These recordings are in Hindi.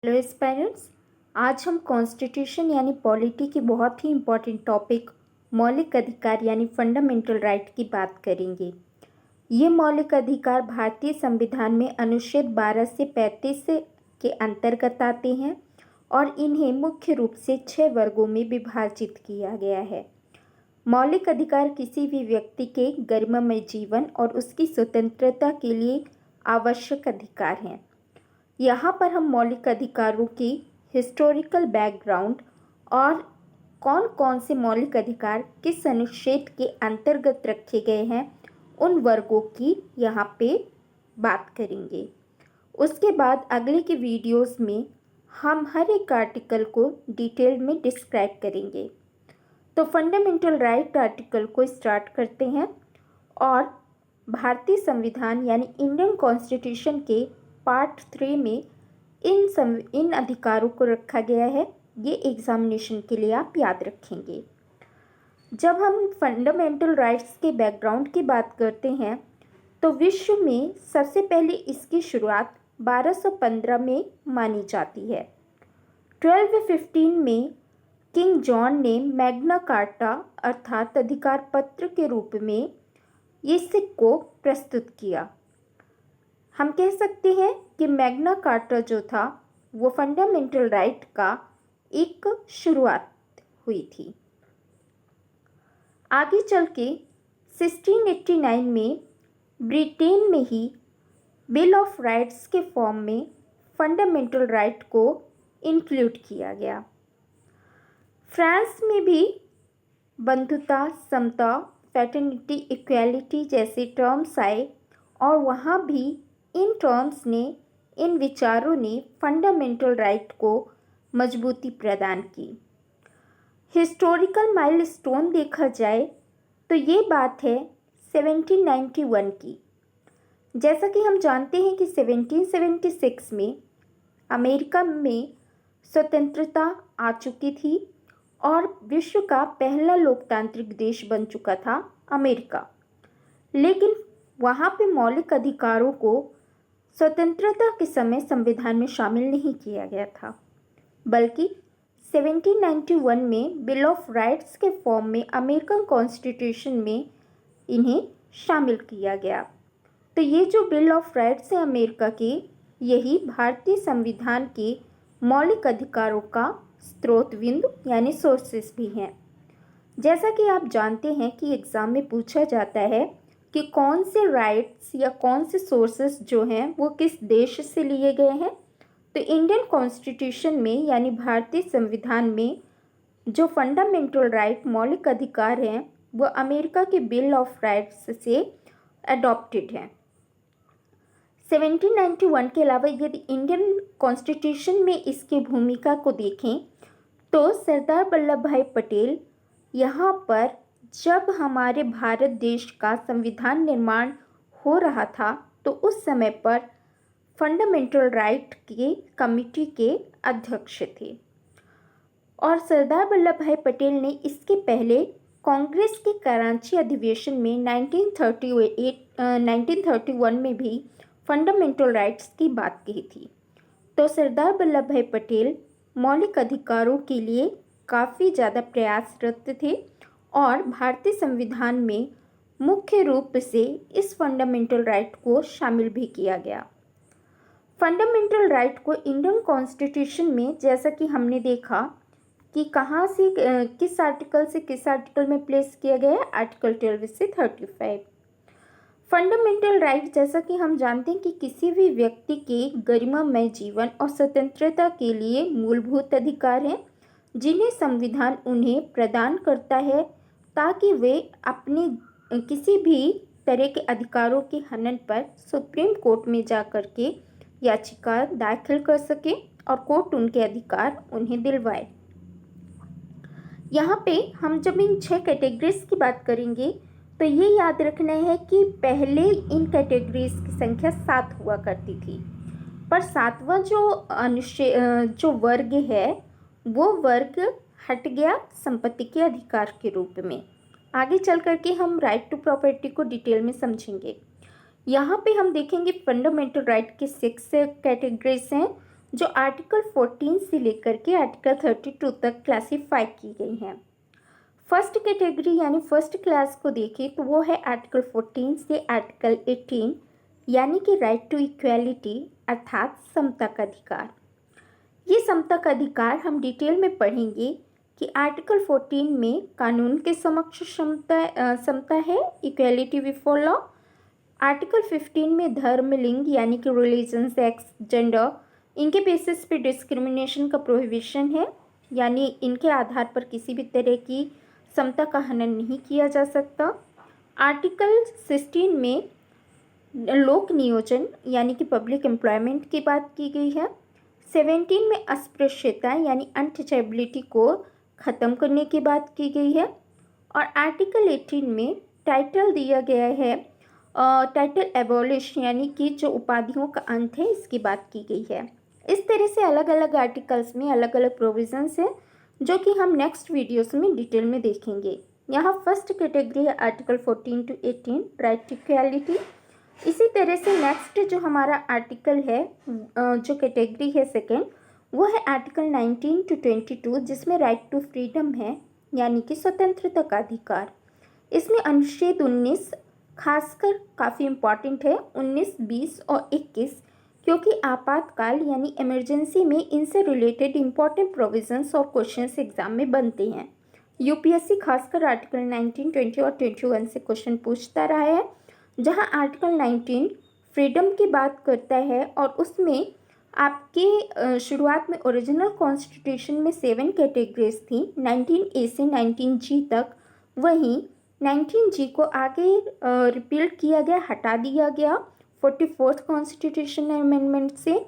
Hello aspirants. आज हम कॉन्स्टिट्यूशन यानी पॉलिटी की बहुत ही इम्पॉर्टेंट टॉपिक मौलिक अधिकार यानी फंडामेंटल राइट की बात करेंगे। ये मौलिक अधिकार भारतीय संविधान में अनुच्छेद 12 से 35 के अंतर्गत आते हैं और इन्हें मुख्य रूप से 6 वर्गों में विभाजित किया गया है। मौलिक अधिकार किसी भी व्यक्ति के गरिमामय जीवन और उसकी स्वतंत्रता के लिए आवश्यक अधिकार हैं। यहाँ पर हम मौलिक अधिकारों की हिस्टोरिकल बैकग्राउंड और कौन कौन से मौलिक अधिकार किस अनुच्छेद के अंतर्गत रखे गए हैं उन वर्गों की यहाँ पे बात करेंगे। उसके बाद अगले के वीडियोस में हम हर एक आर्टिकल को डिटेल में डिस्क्राइब करेंगे। तो फंडामेंटल राइट आर्टिकल को स्टार्ट करते हैं और भारतीय संविधान यानी इंडियन कॉन्स्टिट्यूशन के पार्ट 3 में इन अधिकारों को रखा गया है। ये एग्जामिनेशन के लिए आप याद रखेंगे। जब हम फंडामेंटल राइट्स के बैकग्राउंड की बात करते हैं तो विश्व में सबसे पहले इसकी शुरुआत 1215 में मानी जाती है। 1215 में किंग जॉन ने मैग्ना कार्टा अर्थात अधिकार पत्र के रूप में इसको प्रस्तुत किया। हम कह सकते हैं कि मैग्ना कार्टा जो था वो फंडामेंटल राइट का एक शुरुआत हुई थी। आगे चल के 1689 में ब्रिटेन में ही बिल ऑफ राइट्स के फॉर्म में फंडामेंटल राइट को इंक्लूड किया गया। फ्रांस में भी बंधुता, समता, फ्रेटर्निटी, इक्वालिटी जैसे टर्म्स आए और वहाँ भी इन टर्म्स ने, इन विचारों ने फंडामेंटल राइट को मजबूती प्रदान की। हिस्टोरिकल माइलस्टोन देखा जाए तो ये बात है 1791 की। जैसा कि हम जानते हैं कि 1776 में अमेरिका में स्वतंत्रता आ चुकी थी और विश्व का पहला लोकतांत्रिक देश बन चुका था अमेरिका। लेकिन वहाँ पे मौलिक अधिकारों को स्वतंत्रता के समय संविधान में शामिल नहीं किया गया था, बल्कि 1791 में बिल ऑफ राइट्स के फॉर्म में अमेरिकन कॉन्स्टिट्यूशन में इन्हें शामिल किया गया। तो ये जो बिल ऑफ राइट्स है अमेरिका के, यही भारतीय संविधान के मौलिक अधिकारों का स्रोत बिंदु यानी सोर्सेस भी हैं। जैसा कि आप जानते हैं कि एग्ज़ाम में पूछा जाता है कि कौन से राइट्स या कौन से सोर्सेस जो हैं वो किस देश से लिए गए हैं। तो इंडियन कॉन्स्टिट्यूशन में यानी भारतीय संविधान में जो फंडामेंटल राइट मौलिक अधिकार हैं वो अमेरिका के बिल ऑफ राइट्स से अडॉप्टेड हैं। 1791 के अलावा यदि इंडियन कॉन्स्टिट्यूशन में इसकी भूमिका को देखें तो सरदार वल्लभ भाई पटेल यहाँ पर जब हमारे भारत देश का संविधान निर्माण हो रहा था तो उस समय पर फंडामेंटल राइट की कमेटी के अध्यक्ष थे और सरदार वल्लभ भाई पटेल ने इसके पहले कांग्रेस के कराची अधिवेशन में 1931 में भी फंडामेंटल राइट्स की बात कही थी। तो सरदार वल्लभ भाई पटेल मौलिक अधिकारों के लिए काफ़ी ज़्यादा प्रयासरत थे और भारतीय संविधान में मुख्य रूप से इस फंडामेंटल राइट को शामिल भी किया गया। फंडामेंटल राइट को इंडियन कॉन्स्टिट्यूशन में जैसा कि हमने देखा कि कहाँ से किस आर्टिकल से किस आर्टिकल में प्लेस किया गया है, आर्टिकल 12 से 35। फंडामेंटल राइट जैसा कि हम जानते हैं कि किसी भी व्यक्ति के गरिमामय जीवन और स्वतंत्रता के लिए मूलभूत अधिकार हैं जिन्हें संविधान उन्हें प्रदान करता है ताकि वे अपने किसी भी तरह के अधिकारों के हनन पर सुप्रीम कोर्ट में जाकर के याचिका दाखिल कर सके और कोर्ट उनके अधिकार उन्हें दिलवाए। यहाँ पे हम जब इन 6 कैटेगरीज की बात करेंगे तो ये याद रखना है कि पहले इन कैटेगरीज की संख्या 7 हुआ करती थी, पर 7वां जो वर्ग है वो वर्ग हट गया संपत्ति के अधिकार के रूप में। आगे चल करके हम राइट टू प्रॉपर्टी को डिटेल में समझेंगे। यहाँ पे हम देखेंगे फंडामेंटल राइट के 6 कैटेगरीज हैं जो आर्टिकल 14 से लेकर के आर्टिकल 32 तक क्लासीफाई की गई हैं। फर्स्ट कैटेगरी यानी फर्स्ट क्लास को देखें तो वो है आर्टिकल 14 से आर्टिकल 18 यानी कि राइट टू इक्वालिटी अर्थात समता का अधिकार। ये समता का अधिकार हम डिटेल में पढ़ेंगे कि आर्टिकल 14 में कानून के समक्ष समता है, इक्वालिटी बिफोर लॉ। आर्टिकल 15 में धर्म, लिंग यानी कि रिलीजन, सेक्स, जेंडर, इनके बेसिस पे डिस्क्रिमिनेशन का प्रोहिबिशन है, यानी इनके आधार पर किसी भी तरह की समता का हनन नहीं किया जा सकता। आर्टिकल 16 में लोक नियोजन यानी कि पब्लिक एम्प्लॉयमेंट की बात की गई है। 17 में अस्पृश्यता यानी अनटचेबिलिटी को ख़त्म करने की बात की गई है। और आर्टिकल 18 में टाइटल दिया गया है, टाइटल एबॉलिश यानी कि जो उपाधियों का अंत है, इसकी बात की गई है। इस तरह से अलग अलग आर्टिकल्स में अलग अलग प्रोविजंस हैं जो कि हम नेक्स्ट वीडियोस में डिटेल में देखेंगे। यहाँ फर्स्ट कैटेगरी है article 14 to 18 right to equality. इसी तरह से नेक्स्ट जो हमारा आर्टिकल है, जो कैटेगरी है सेकेंड, वो है आर्टिकल 19 to 22 जिसमें राइट टू फ्रीडम है यानी कि स्वतंत्रता का अधिकार। इसमें अनुच्छेद 19 खासकर काफ़ी इम्पॉर्टेंट है, 19, 20 और 21, क्योंकि आपातकाल यानी इमरजेंसी में इनसे रिलेटेड इम्पॉर्टेंट प्रोविजंस और क्वेश्चंस एग्जाम में बनते हैं। यूपीएससी खासकर आर्टिकल 19, 20 और 21 से क्वेश्चन पूछता रहा है, जहां आर्टिकल 19 फ्रीडम की बात करता है और उसमें आपके शुरुआत में ओरिजिनल कॉन्स्टिट्यूशन में 7 कैटेगरीज थी 19A से 19G तक। वहीं 19G को आगे रिपील किया गया, हटा दिया गया 44th कॉन्स्टिट्यूशन अमेंडमेंट से,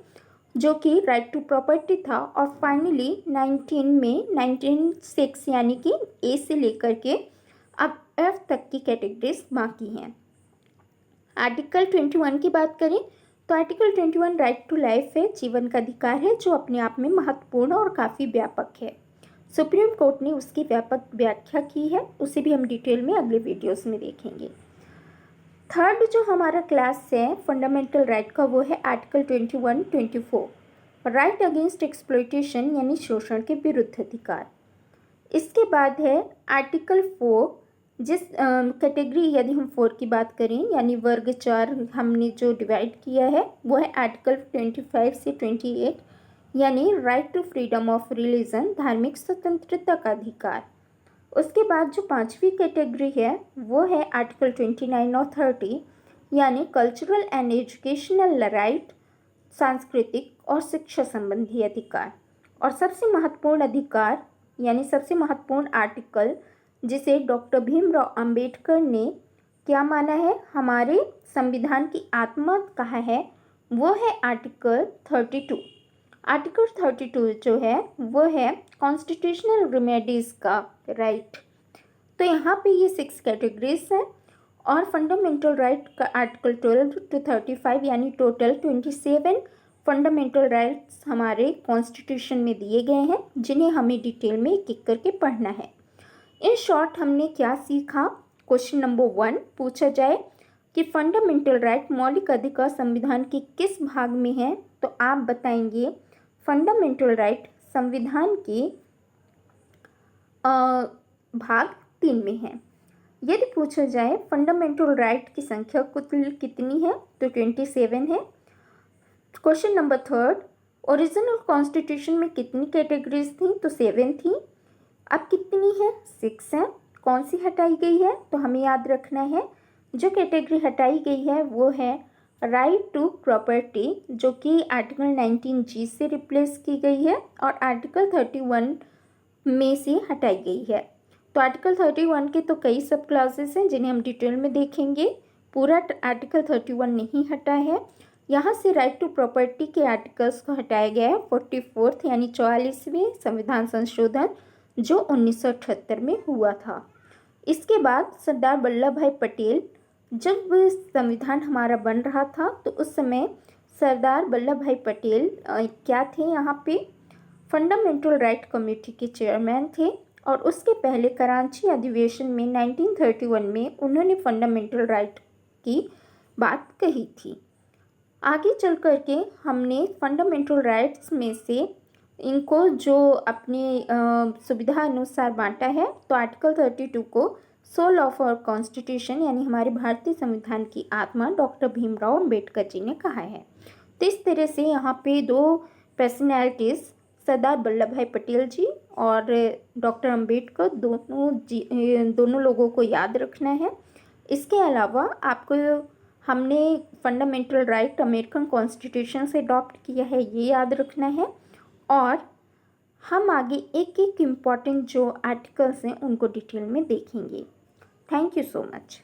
जो कि राइट टू प्रॉपर्टी था। और फाइनली 19 में 19(6) यानी कि A से लेकर के अब F तक की कैटेगरीज बाकी हैं। आर्टिकल 21 की बात करें तो आर्टिकल 21 राइट टू लाइफ है, जीवन का अधिकार है, जो अपने आप में महत्वपूर्ण और काफ़ी व्यापक है। सुप्रीम कोर्ट ने उसकी व्यापक व्याख्या की है, उसे भी हम डिटेल में अगले वीडियोस में देखेंगे। थर्ड जो हमारा क्लास है फंडामेंटल राइट का, वो है आर्टिकल 21, 24 राइट अगेंस्ट एक्सप्लॉयटेशन यानी शोषण के विरुद्ध अधिकार। इसके बाद है आर्टिकल 4, जिस कैटेगरी यदि हम 4 की बात करें यानी वर्ग 4 हमने जो डिवाइड किया है, वो है आर्टिकल 25 से 28 यानी right to freedom of religion, धार्मिक स्वतंत्रता का अधिकार। उसके बाद जो 5वीं कैटेगरी है वो है आर्टिकल 29 और 30 यानी कल्चरल एंड एजुकेशनल राइट, सांस्कृतिक और शिक्षा संबंधी अधिकार। और सबसे महत्वपूर्ण अधिकार यानी सबसे महत्वपूर्ण आर्टिकल जिसे डॉक्टर भीमराव अंबेडकर ने क्या माना है, हमारे संविधान की आत्मा कहा है, वो है आर्टिकल 32। आर्टिकल 32 जो है वो है कॉन्स्टिट्यूशनल रेमेडीज़ का राइट। तो यहाँ पे ये 6 कैटेगरीज हैं। और फंडामेंटल राइट का आर्टिकल 12 to 35 यानी टोटल 27 फंडामेंटल राइट्स हमारे कॉन्स्टिट्यूशन में दिए गए हैं, जिन्हें हमें डिटेल में एक एक करके पढ़ना है। इन शॉर्ट हमने क्या सीखा। क्वेश्चन नंबर 1 पूछा जाए कि फंडामेंटल राइट मौलिक अधिकार संविधान के किस भाग में है, तो आप बताएंगे फंडामेंटल राइट संविधान के भाग 3 में है। यदि पूछा जाए फंडामेंटल राइट की संख्या कुल कितनी है, तो 27 है। क्वेश्चन नंबर 3 ओरिजिनल कॉन्स्टिट्यूशन में कितनी कैटेगरीज थी, तो 7 थी। अब कितनी है, 6 है। कौन सी हटाई गई है, तो हमें याद रखना है जो कैटेगरी हटाई गई है वो है राइट टू प्रॉपर्टी, जो कि आर्टिकल 19G से रिप्लेस की गई है और आर्टिकल 31 में से हटाई गई है। तो आर्टिकल 31 के तो कई सब क्लासेस हैं जिन्हें हम डिटेल में देखेंगे। पूरा आर्टिकल 31 नहीं हटा है। यहाँ से राइट टू प्रॉपर्टी के आर्टिकल्स को हटाया गया है 44th यानी 44वें संविधान संशोधन, जो 1978 में हुआ था। इसके बाद सरदार वल्लभ भाई पटेल, जब संविधान हमारा बन रहा था तो उस समय सरदार वल्लभ भाई पटेल क्या थे, यहाँ पे फंडामेंटल राइट कमेटी के चेयरमैन थे। और उसके पहले कराची अधिवेशन में 1931 में उन्होंने फंडामेंटल राइट की बात कही थी। आगे चल कर के हमने फंडामेंटल राइट्स में से इनको जो अपनी सुविधा अनुसार बांटा है। तो आर्टिकल 32 को सोल ऑफ आवर कॉन्स्टिट्यूशन यानी हमारे भारतीय संविधान की आत्मा डॉक्टर भीमराव अम्बेडकर जी ने कहा है। तो इस तरह से यहाँ पे दो पर्सनैलिटीज़ सरदार वल्लभ भाई पटेल जी और डॉक्टर अम्बेडकर दोनों लोगों को याद रखना है। इसके अलावा आपको हमने फंडामेंटल राइट अमेरिकन कॉन्स्टिट्यूशन से अडॉप्ट किया है, ये याद रखना है। और हम आगे एक एक इम्पॉर्टेंट जो आर्टिकल्स हैं उनको डिटेल में देखेंगे। Thank you so much.